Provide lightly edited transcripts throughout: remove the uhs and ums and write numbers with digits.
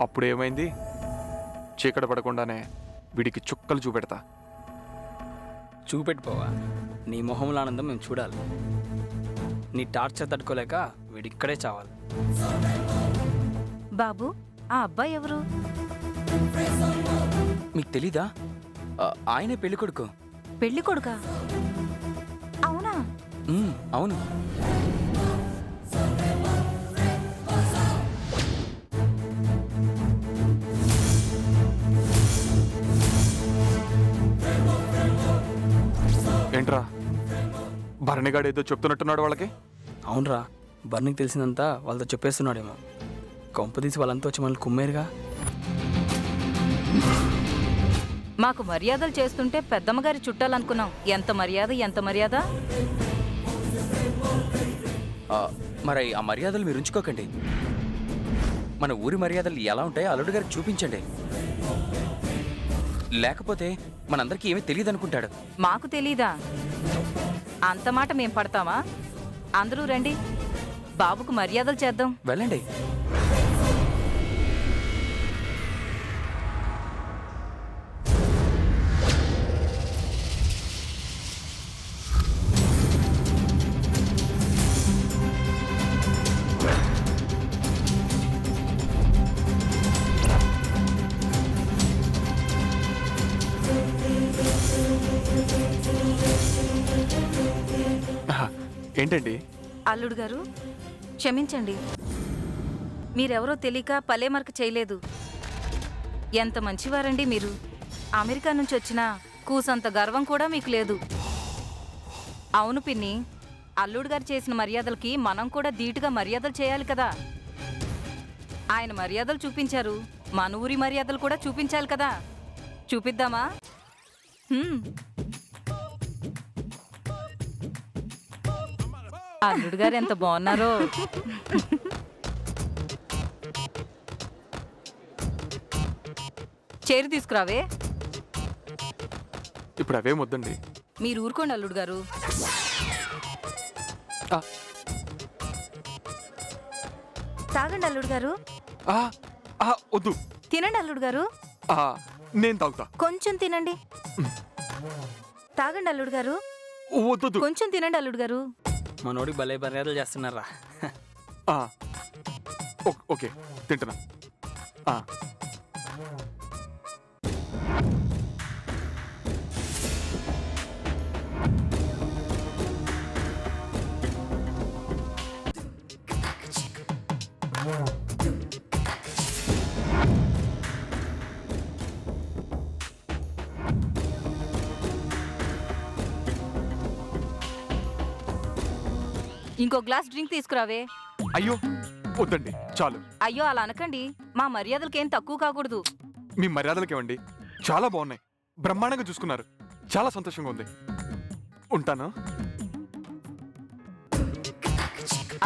అప్పుడేమైంది? చీకట పడకుండానే వీడికి చుక్కలు చూపెడతా. చూపెట్టుకోవా, నీ మొహంలో ఆనందం మేము చూడాలి. నీ టార్చర్ తట్టుకోలేక వీడిక్కడే చావాలి. బాబు, ఆ అబ్బాయి ఎవరు? మీకు తెలీదా? ఆయనే పెళ్లి కొడుకు. పెళ్లి కొడుకా? అవునా? అవును. ఏంట్రా, భరణిగాడు ఏదో చెప్తున్నట్టున్నాడు వాళ్ళకి? అవునరా, బర్నీకి తెలిసిందంతా వాళ్ళతో చెప్పేస్తున్నాడేమో. కొంపదీసి వాళ్ళంతా వచ్చి మనల్ని కుమ్మేరుగా. మాకు మర్యాదలు చేస్తుంటే పెద్దమ్మగారి చుట్టాలనుకున్నాం. ఎంత మర్యాద, ఎంత మర్యాద! మరి ఆ మర్యాదలు మీరు ఉంచుకోకండి. మన ఊరి మర్యాదలు ఎలా ఉంటాయో అల్లుడు గారికి చూపించండి. లేకపోతే మనందరికీ ఏమీ తెలియదు అనుకుంటాడు. మాకు తెలీదా? అంత మాట మేం పడతామా? అందరూ రండి, బాబుకు మర్యాదలు చేద్దాం. వెళ్ళండి. ఏంటండి? అల్లుడు గారు, క్షమించండి. మీరెవరో తెలియక పలేమరక చేయలేదు. ఎంత మంచివారండి మీరు. అమెరికా నుంచి వచ్చిన కూసంత గర్వం కూడా మీకు లేదు. అవును పిన్ని, అల్లుడు గారు చేసిన మర్యాదలకి మనం కూడా ధీటుగా మర్యాదలు చేయాలి కదా. ఆయన మర్యాదలు చూపించారు, మన ఊరి మర్యాదలు కూడా చూపించాలి కదా. చూపిద్దామా? అల్లుడు గారు ఎంత బాగున్నారో. చేరు తీసుకురావే. ఇప్పుడు అవేం వద్దండి. మీరు ఊరుకోండి అల్లుడు గారు. తాగండి అల్లుడు గారు. వద్దు. తినండి అల్లుడు గారు. నేను తాగుతా. కొంచెం తినండి. తాగండి అల్లుడు గారు. వద్దు. కొంచెం తినండి అల్లుడు గారు. మనోడికి భలే మర్యాదలు చేస్తున్నారా. ఓకే, తింటున్నా. ఇంకో గ్లాస్ డ్రింక్ తీసుకురావే. అయ్యో వద్దండి, చాలు. అయ్యో అలా అనకండి, మా మర్యాదలకేం తక్కువ కాకూడదు. మీ మర్యాదలకేమండి, చాలా బాగున్నాయి. బ్రహ్మాండంగా చూసుకున్నారు. చాలా సంతోషంగా ఉంది. ఉంటాను.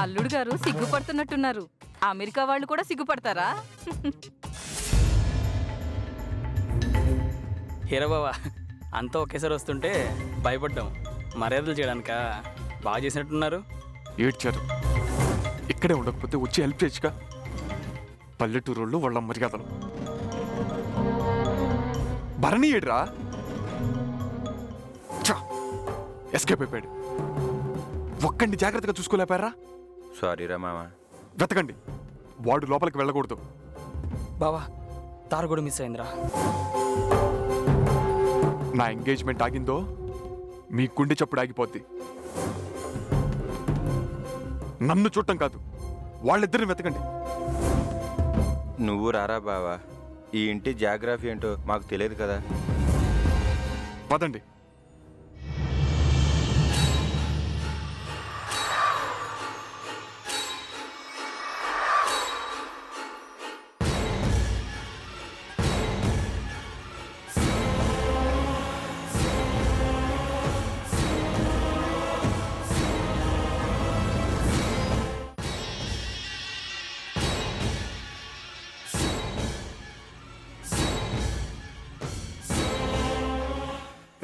అల్లుడు గారు సిగ్గుపడుతున్నట్టున్నారు. అమెరికా వాళ్ళు కూడా సిగ్గుపడతారా? హీరబావా, అంతా ఒకేసారి వస్తుంటే భయపడ్డాం. మర్యాదలు చేయడానిక బాగా చేసినట్టున్నారు. ఏడ్చారు. ఇక్కడే ఉండకపోతే వచ్చి హెల్ప్ చేయొచ్చుగా. పల్లెటూరుళ్ళు వాళ్ళ మర్యాదలు. భరణి ఏడ్రా, ఎస్కేప్ అయిపోయాడు. ఒక్కండి జాగ్రత్తగా చూసుకోలేపారా? సారీ రా మామ. వెతకండి, వాడు లోపలికి వెళ్ళకూడదు. బావా, తారు కూడా మిస్ అయిందిరా. నా ఎంగేజ్మెంట్ ఆగిందో మీ గుండె చప్పుడు ఆగిపోద్ది. నన్ను చూడటం కాదు, వాళ్ళిద్దరిని వెతకండి. నువ్వు రారా బావా, ఈ ఇంటి జాగ్రఫీ ఏంటో మాకు తెలియదు కదా. పదండి.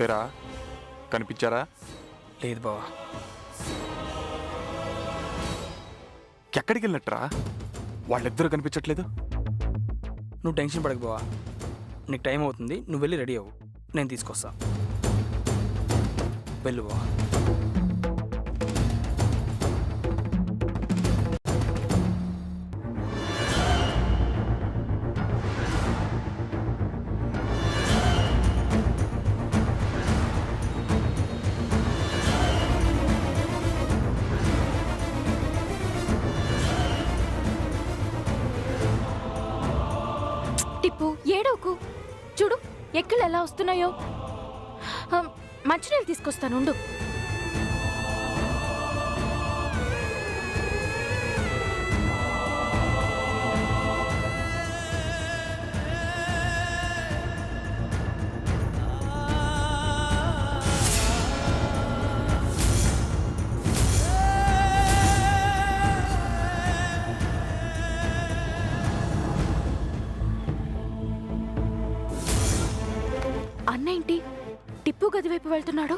ఏరా, కనిపించారా? లేదు బావా. ఎక్కడికి వెళ్ళినట్టురా? వాళ్ళిద్దరూ కనిపించట్లేదు. నువ్వు టెన్షన్ పడకు బావా. నీకు టైం అవుతుంది, నువ్వు వెళ్ళి రెడీ అవ్వు, నేను తీసుకొస్తా. వెళ్ళు బావా. టిప్పు ఏడవకు. చూడు ఎక్కలు ఎలా వస్తున్నాయో. మంచినీళ్ళు తీసుకొస్తానుండు. అన్న ఏంటి టిప్పు గది వైపు వెళ్తున్నాడు?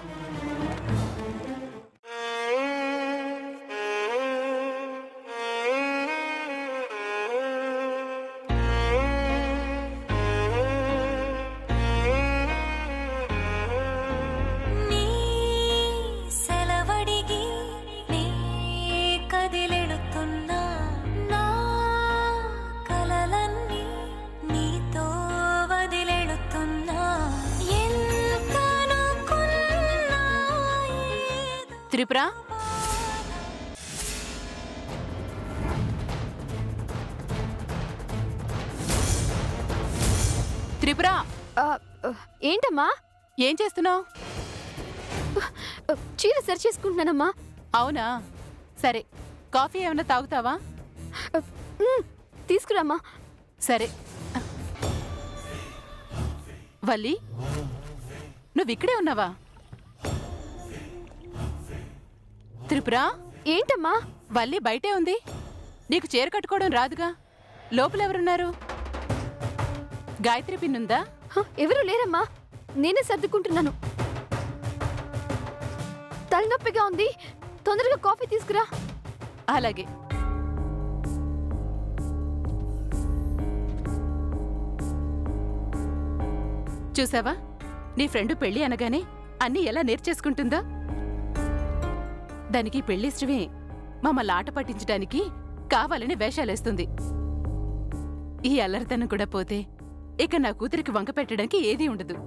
త్రిపుర, త్రిపుర, ఏంటమ్మా? ఏం చేస్తున్నావు? చీర సరి చేసుకుంటున్నానమ్మా. అవునా, సరే. కాఫీ ఏమైనా తాగుతావా? తీసుకురామ్మా. సరే. వల్లి, నువ్వు ఇక్కడే ఉన్నావా? త్రిపుర, ఏంటమ్మా? వల్లి బయటే ఉంది. నీకు చీర కట్టుకోవడం రాదుగా. లోపలెవరున్నారు? గాయత్రి పిన్నుందా? ఎవరు లేరమ్మా, నేనే సర్దుకుంటున్నాను. తలనొప్పిగా ఉంది, తొందరగా కాఫీ తీసుకురా. అలాగే. చూసావా, నీ ఫ్రెండ్ పెళ్లి అనగానే అన్నీ ఎలా నేర్చేసుకుంటుందో. దానికి పెళ్లిష్టమే. మమ్మల్ని ఆట పట్టించడానికి కావాలని వేషాలేస్తుంది. ఈ అల్లరితనం కూడా పోతే ఇక నా కూతురికి వంక పెట్టడానికి ఏదీ ఉండదు.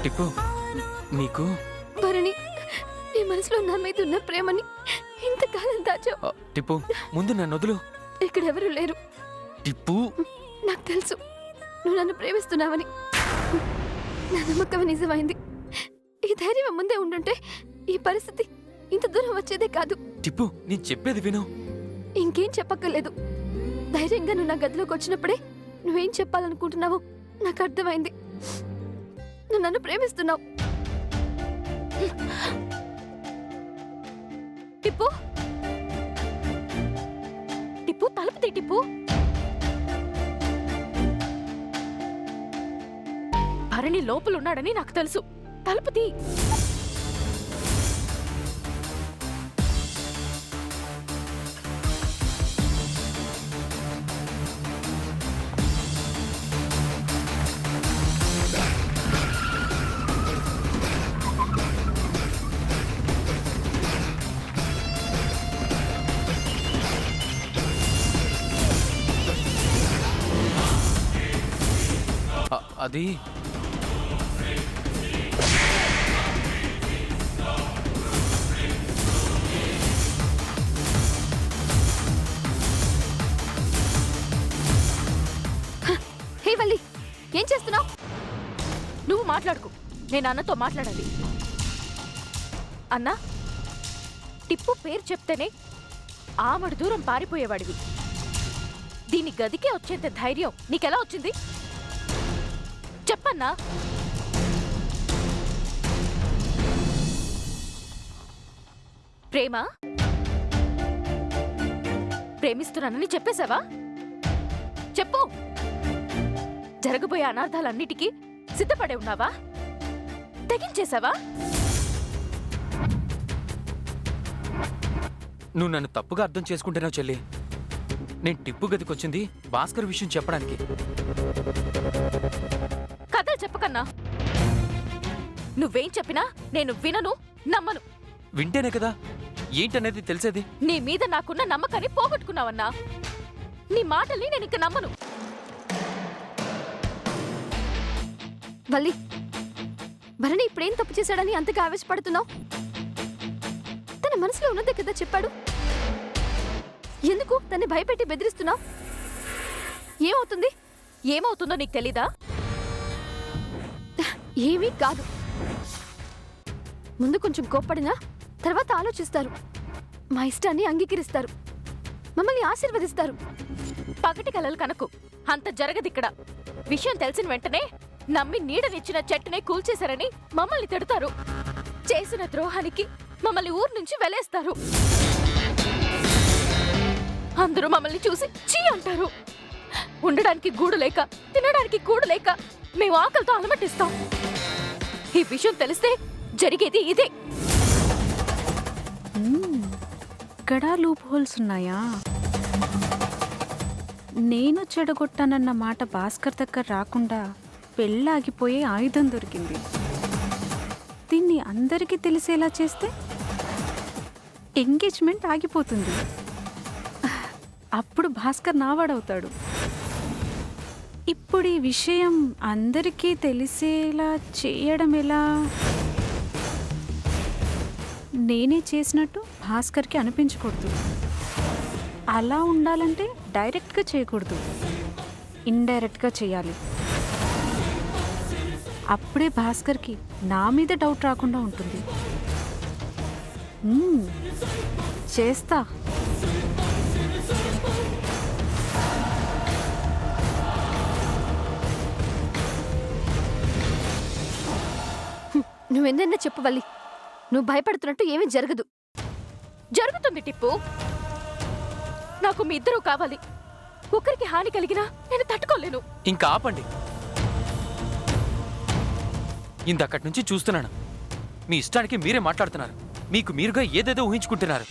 టిప్పు, నీకు భరణి, నీ మనసులో నా మీద ఉన్న ప్రేమని ఇంతకాలం దాచావు. టిప్పు, ముందు నన్ను వదులు. ఇక్కడెవరూ లేరు. టిప్పు, నాకు తెలుసు నువ్వు నన్ను ప్రేమిస్తున్నావని. నా నమ్మకం నిజమైంది. ఈ ధైర్యం ముందే ఉండుంటే ఈ పరిస్థితి ఇంత దూరం వచ్చేదే కాదు. టిప్పు, నేను చెప్పేది విను. ఇంకేం చెప్పక్కర్లేదు. ధైర్యంగా నువ్వు నా గదిలోకి వచ్చినప్పుడే నువ్వేం చెప్పాలనుకుంటున్నావో నాకు అర్థమైంది. నువ్వు నన్ను ప్రేమిస్తున్నావు. టిప్పు, టిప్పు, తలుపు తీ. టిప్పు, భరణి లోపలున్నాడని నాకు తెలుసు. తలుపు తీ. అది హే వల్లి, ఏం చేస్తున్నావు? నువ్వు మాట్లాడుకో, నేను అన్నతో మాట్లాడాలి. అన్నా, టిప్పు పేరు చెప్తేనే ఆమడు దూరం పారిపోయేవాడివి. దీని గదికే వచ్చేంత ధైర్యం నీకెలా వచ్చింది చెప్పన్నా? ప్రేమ ప్రేమిస్తున్నానని చెప్పేశావా? చెప్పు. జరగబోయే అనార్థాలన్నిటికీ సిద్ధపడే ఉన్నావా? తెగించేశావా? నువ్వు నన్ను తప్పుగా అర్థం చేసుకుంటున్నావు చెల్లి. నేను టిప్పు గదికొచ్చింది భాస్కర్ విషయం చెప్పడానికి. కథలు చెప్పకన్నా. నువ్వేం చెప్పినా నేను వినను, నమ్మను. వింటేనే కదా ఏంటనేది తెలిసేది. నీ మీద నాకున్న నమ్మకాన్ని పోగొట్టుకున్నావన్నా. నీ మాటల్ని నేను ఇక నమ్మను. వల్లి, భరణి ఇప్పుడేం తప్పు చేశాడని అంతగా ఆవేశపడుతున్నావు? తన మనసులో ఉన్నదే కదా చెప్పాడు. ఎందుకు తన్ని భయపెట్టి బెదిరిస్తున్నావు? ఏమవుతుంది? ఏమవుతుందో నీకు తెలీదా? ఏమీ కాదు. ముందు కొంచెం కోప్పడినా తర్వాత ఆలోచిస్తారు. మా ఇష్టాన్ని అంగీకరిస్తారు, మమ్మల్ని ఆశీర్వదిస్తారు. పగటి కలలు కనకు. అంత జరగదిక్కడ. విషయం తెలిసిన వెంటనే నమ్మి నీడనిచ్చిన చెట్టునే కూల్చేశారని మమ్మల్ని తిడతారు. చేసిన ద్రోహానికి మమ్మల్ని ఊరు నుంచి వెలేస్తారు. అందరూ మమ్మల్ని చూసి చీ అంటారు. ఉండడానికి గూడు లేక, తినడానికి కూడు లేక మేము ఆకలితో అలమటిస్తాం. ఈ విషయం తెలిస్తే జరిగేది ఇదే. ఇక్కడ లూప్ హోల్స్ ఉన్నాయా? నేను చెడగొట్టానన్న మాట భాస్కర్ దగ్గర రాకుండా పెళ్ళాగిపోయే ఆయుధం దొరికింది. దీన్ని అందరికీ తెలిసేలా చేస్తే ఎంగేజ్మెంట్ ఆగిపోతుంది. అప్పుడు భాస్కర్ నావాడవుతాడు. ఇప్పుడు ఈ విషయం అందరికీ తెలిసేలా చేయడం ఎలా? నేనే చేసినట్టు భాస్కర్కి అనిపించకూడదు. అలా ఉండాలంటే డైరెక్ట్గా చేయకూడదు, ఇండైరెక్ట్గా చేయాలి. అప్పుడే భాస్కర్కి నా మీద డౌట్ రాకుండా ఉంటుంది. చేస్తా. నువ్వెన్నైనా చెప్పు వల్లి, నువ్వు భయపడుతున్నట్టు ఏమీ జరగదు. జరుగుతుంది టిప్పు. నాకు మీ ఇద్దరూ కావాలి. ఒకరికి హాని కలిగినా నేను తట్టుకోలేను. ఇంకా ఆపండి. ఇందక్కడి నుంచి చూస్తున్నాను. మీ ఇష్టానికి మీరే మాట్లాడుతున్నారు. మీకు మీరుగా ఏదేదో ఊహించుకుంటున్నారు.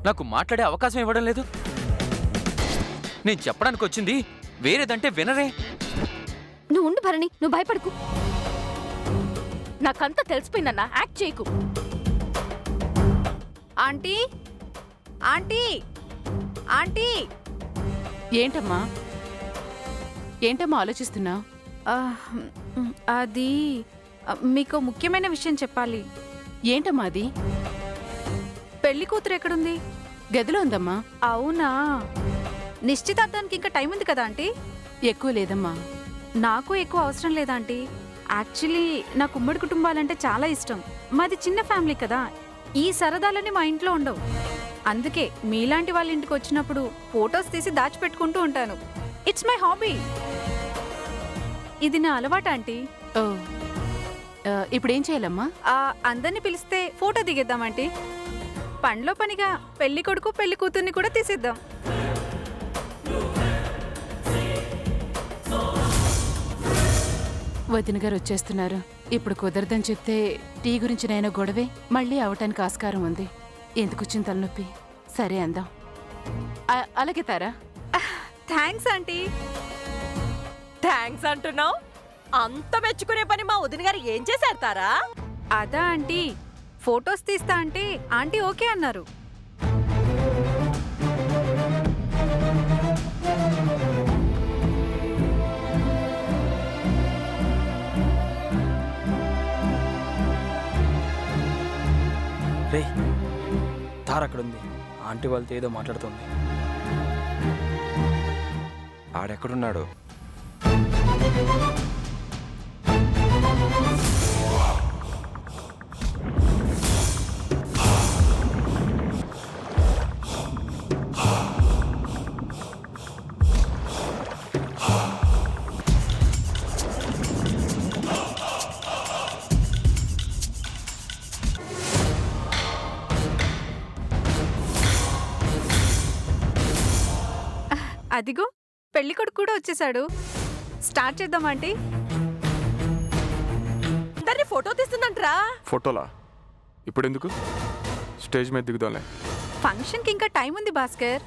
నాకు మాట్లాడే అవకాశం ఇవ్వడం లేదు. నేను చెప్పడానికి వచ్చింది వేరేదంటే వినరే. నువ్వు ఉండు భరణి, నువ్వు భయపడకు. నాకంతా తెలిసిపోయిందన్నా. యాక్ట్ చేయకు. Aunty, aunty, aunty. ఏంటమ్మా ఆలోచిస్తున్నావు? అది మీకు ముఖ్యమైన విషయం చెప్పాలి. ఏంటమ్మా అది? పెళ్లి కూతురు ఎక్కడుంది? గదిలో ఉందమ్మా. అవునా? నిశ్చితార్థానికి ఇంకా టైం ఉంది కదా ఆంటీ? ఎక్కువ లేదమ్మా. నాకు ఎక్కువ అవసరం లేదా ఆంటీ. యాక్చువల్లీ నాకు ఉమ్మడి కుటుంబాలంటే చాలా ఇష్టం. మాది చిన్న ఫ్యామిలీ కదా, ఈ సరదాలన్నీ మా ఇంట్లో ఉండవు. అందుకే మీలాంటి వాళ్ళ ఇంటికి వచ్చినప్పుడు ఫొటోస్ తీసి దాచిపెట్టుకుంటూ ఉంటాను. It's my hobby. ఇది నా అలవాటు ఆంటీ. ఓ, ఇప్పుడేం చేయాలమ్మా? అందరిని పిలిస్తే ఫోటో దిగేద్దాం ఆంటీ. పనిలో పనిగా పెళ్లి కొడుకు పెళ్లి కూతుర్ని కూడా తీసేద్దాం. వదిన గారు వచ్చేస్తున్నారు. ఇప్పుడు కుదరదని చెప్తే టీ గురించి నేను గొడవే మళ్ళీ అవటానికి ఆస్కారం ఉంది. ఎందుకొచ్చిన తలనొప్పి? సరే అందాం. అలాగే తారా. Thanks aunty. థ్యాంక్స్ అంటున్నావు? అంత మెచ్చుకునే పని మా వదిన గారు ఏం చేశారు తారా? అదా ఆంటీ, ఫొటోస్ తీస్తా అంటే ఆంటీ ఓకే అన్నారు. రే, తార అక్కడ ఉంది. ఆంటీ వాళ్ళతో ఏదో మాట్లాడుతుంది. ఆడెక్కడున్నాడు? అదిగో పెళ్లి కొడుకు కూడా వచ్చేసాడు. స్టార్ట్ చేద్దాం ఆంటీ. దాన్ని ఫోటో తీస్తుందంట్రా. ఫోటోలా? ఇప్పుడు ఎందుకు? స్టేజ్ మీద దిగుదాంలే. ఫంక్షన్కి ఇంకా టైం ఉంది భాస్కర్.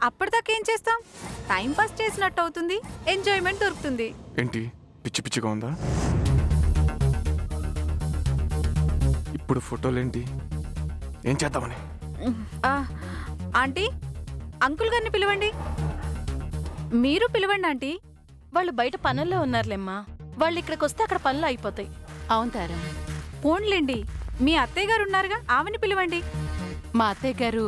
అప్పటిదాకా ఏం చేస్తాం? టైం పాస్ చేసినట్టు అవుతుంది, ఎంజాయ్మెంట్ దొరుకుతుంది. ఏంటి పిచ్చి పిచ్చిగా ఉందా? ఇప్పుడు ఫోటోలేంటి? ఏం చేద్దామని? ఆ, ఆంటీ అంకుల్ గారిని పిలవండి. మీరు పిలవండి ఆంటీ. వాళ్ళు బయట పనుల్లో ఉన్నారులేమ్మా. వాళ్ళు ఇక్కడికి వస్తే అక్కడ పనులు అయిపోతాయి. అవును తారా. పోన్లేండి, మీ అత్తయ్య గారు ఉన్నారుగా, ఆమెని పిలవండి. మా అత్తయ్య గారు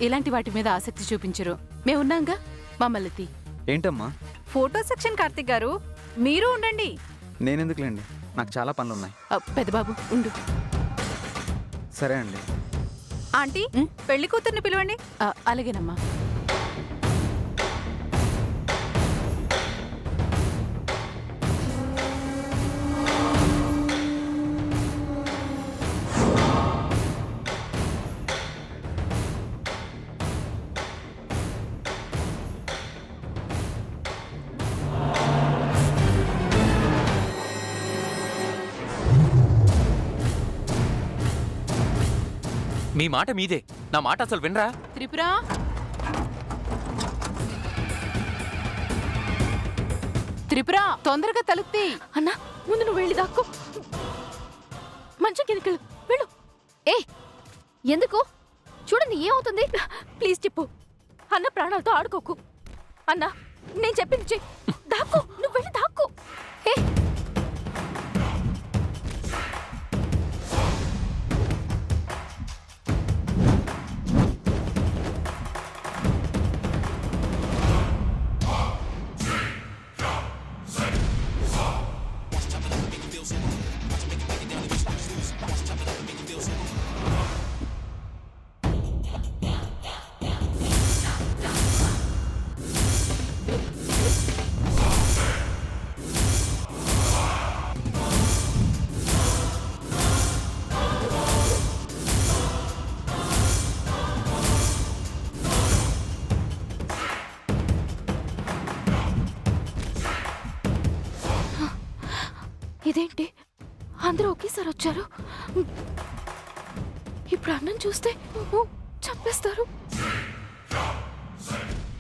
ఇలాంటి వాటి మీద ఆసక్తి చూపించరు. మేమున్నాంగా, మమ్మల్ని తీ. ఏంటమ్మా? ఫోటో సెక్షన్ కార్తిక్ గారు, మీరు ఉండండి. నేనెందుకులేండి, నాకు చాలా పనులున్నాయి. పెద్దబాబు ఉండు. సరే అండి. ఆంటీ పెళ్లి కూతుర్ని పిలవండి. అలాగేనమ్మా. మీ మాట మీదే, నా మాట అసలు వినరా? త్రిపుర, త్రిపుర తొందరగా తలుపుతీ. అన్నా ముందు నువ్వు వెళ్ళి దాక్కో. మంచి కిందకి వెళ్ళు. ఏ ఎందుకు? చూడండి ఏమవుతుంది. ప్లీజ్ టిప్పు. అన్న ప్రాణాలతో ఆడుకోకు. అన్నా నేను చెప్పింది చెయ్యి. దాక్కో, నువ్వు వెళ్ళి దాక్కో. ఏ ఇదేంటి అందరూ ఒకేసారి వచ్చారు? ఇప్పుడు అన్నం చూస్తే చంపేస్తారు.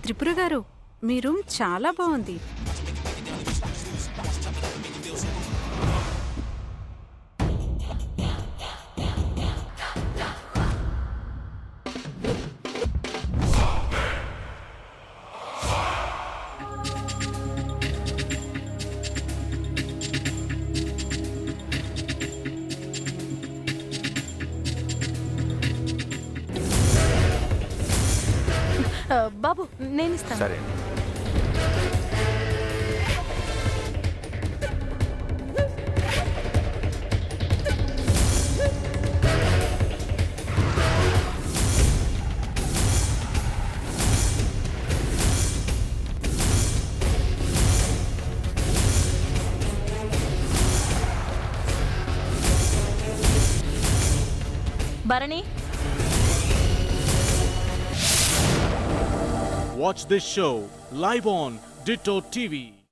త్రిపుర గారు, మీ రూమ్ చాలా బాగుంది. బాబు నేను ఇస్తాను. సరే. Bharani, watch this show live on Ditto TV.